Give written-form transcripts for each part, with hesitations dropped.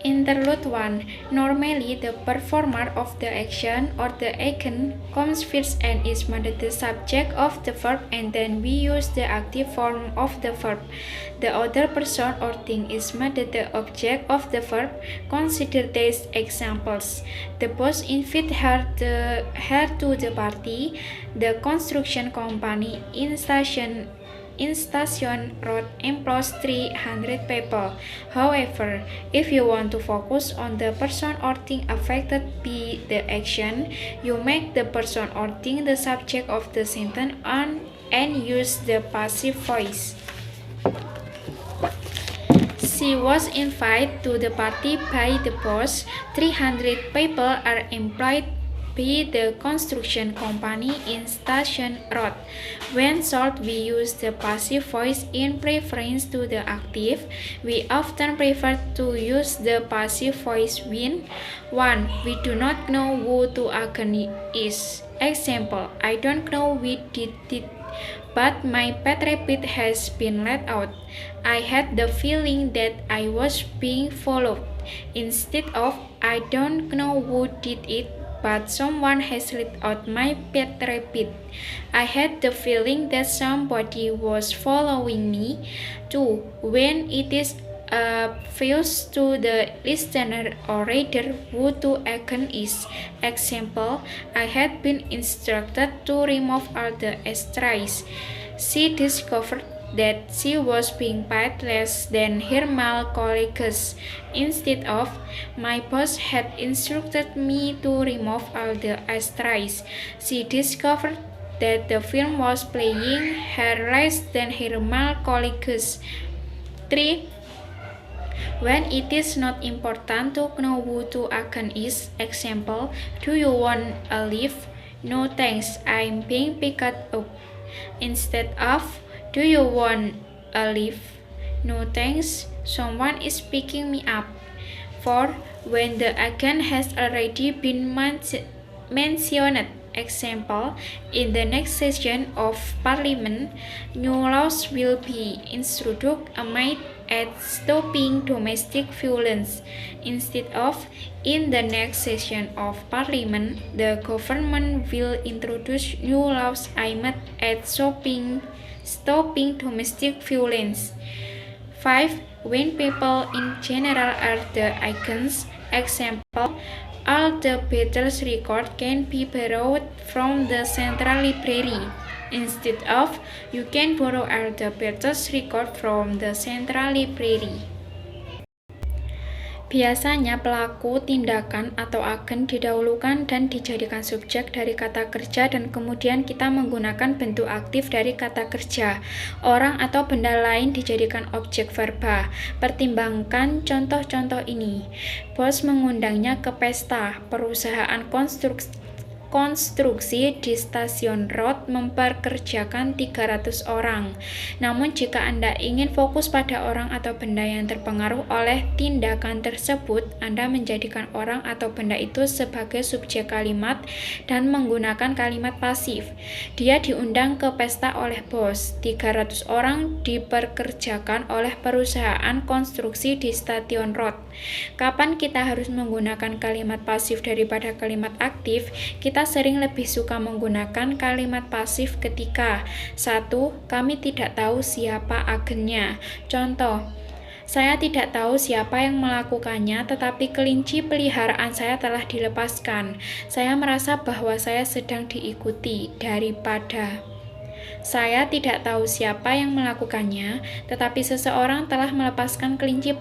Interlude 1. Normally, the performer of the action or the agent comes first and is made the subject of the verb, and then we use the active form of the verb. The other person or thing is made the object of the verb. Consider these examples. The boss invited her to the party. The construction company in Station Road employs 300 people. However, if you want to focus on the person or thing affected by the action, you make the person or thing the subject of the sentence and use the passive voice. She was invited to the party by the boss. 300 people are employed by the construction company in Station Road. When short, we use the passive voice in preference to the active. We often prefer to use the passive voice when 1. We do not know who the agent is. Example, I don't know who did it, but my pet rabbit has been let out. I had the feeling that I was being followed. Instead of, I don't know who did it, but someone has let out my pet rabbit. I had the feeling that somebody was following me. 2. When it is obvious to the listener or reader who the agent is. Example, I had been instructed to remove all the ashtrays. She discovered that she was being paid less than her male colleagues. Instead of, my boss had instructed me to remove all the ashtrays. She discovered that the film was playing her less than her male colleagues. 3. When it is not important to know who the agent is. Example, do you want a lift? No thanks, I'm being picked up. Instead of, do you want a lift? No thanks, someone is picking me up. 4. When the agent has already been mentioned. Example, in the next session of Parliament, new laws will be introduced aimed at stopping domestic violence. Instead of, in the next session of Parliament, the government will introduce new laws aimed at stopping domestic violence. 5. When people in general are the agents. Example, all the battles records can be borrowed from the central library. Instead of, you can borrow all the battles records from the central library. Biasanya pelaku, tindakan, atau agen didahulukan dan dijadikan subjek dari kata kerja dan kemudian kita menggunakan bentuk aktif dari kata kerja. Orang atau benda lain dijadikan objek verba. Pertimbangkan contoh-contoh ini. Bos mengundangnya ke pesta. Perusahaan konstruksi di Station Road memperkerjakan 300 orang. Namun jika Anda ingin fokus pada orang atau benda yang terpengaruh oleh tindakan tersebut, Anda menjadikan orang atau benda itu sebagai subjek kalimat dan menggunakan kalimat pasif. Dia diundang ke pesta oleh bos. 300 orang diperkerjakan oleh perusahaan konstruksi di Station Road. Kapan kita harus menggunakan kalimat pasif daripada kalimat aktif? Kita sering lebih suka menggunakan kalimat pasif ketika 1. Kami tidak tahu siapa agennya. Contoh, saya tidak tahu siapa yang melakukannya, tetapi kelinci peliharaan saya telah dilepaskan. Saya merasa bahwa saya sedang diikuti. Daripada saya tidak tahu siapa yang melakukannya, tetapi seseorang telah melepaskan kelinci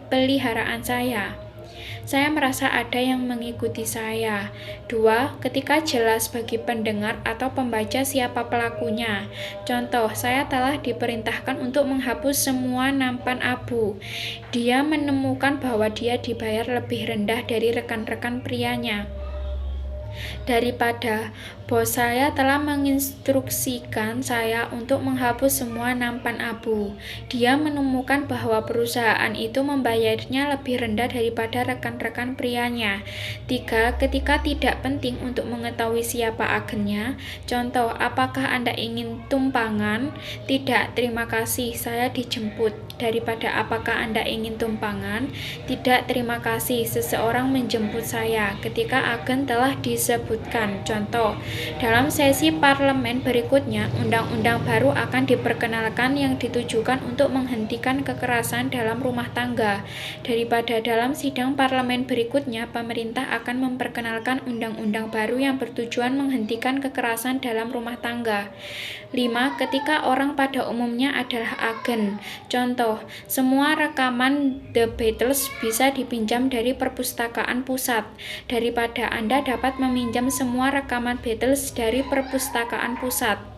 peliharaan saya. Saya merasa ada yang mengikuti saya. 2. Ketika jelas bagi pendengar atau pembaca siapa pelakunya. Contoh, saya telah diperintahkan untuk menghapus semua nampan abu. Dia menemukan bahwa dia dibayar lebih rendah dari rekan-rekan prianya. Daripada bos saya telah menginstruksikan saya untuk menghapus semua nampan abu. Dia menemukan bahwa perusahaan itu membayarnya lebih rendah daripada rekan-rekan prianya. 3. Ketika tidak penting untuk mengetahui siapa agennya. Contoh, apakah Anda ingin tumpangan? Tidak, terima kasih, saya dijemput. Daripada apakah Anda ingin tumpangan? Tidak, terima kasih, seseorang menjemput saya. Ketika agen telah disebutkan. Contoh, dalam sesi parlemen berikutnya, undang-undang baru akan diperkenalkan yang ditujukan untuk menghentikan kekerasan dalam rumah tangga. Daripada dalam sidang parlemen berikutnya, pemerintah akan memperkenalkan undang-undang baru yang bertujuan menghentikan kekerasan dalam rumah tangga. 5. Ketika orang pada umumnya adalah agen. Contoh, semua rekaman The Beatles bisa dipinjam dari perpustakaan pusat. Daripada Anda dapat meminjam semua rekaman Beatles dari perpustakaan pusat.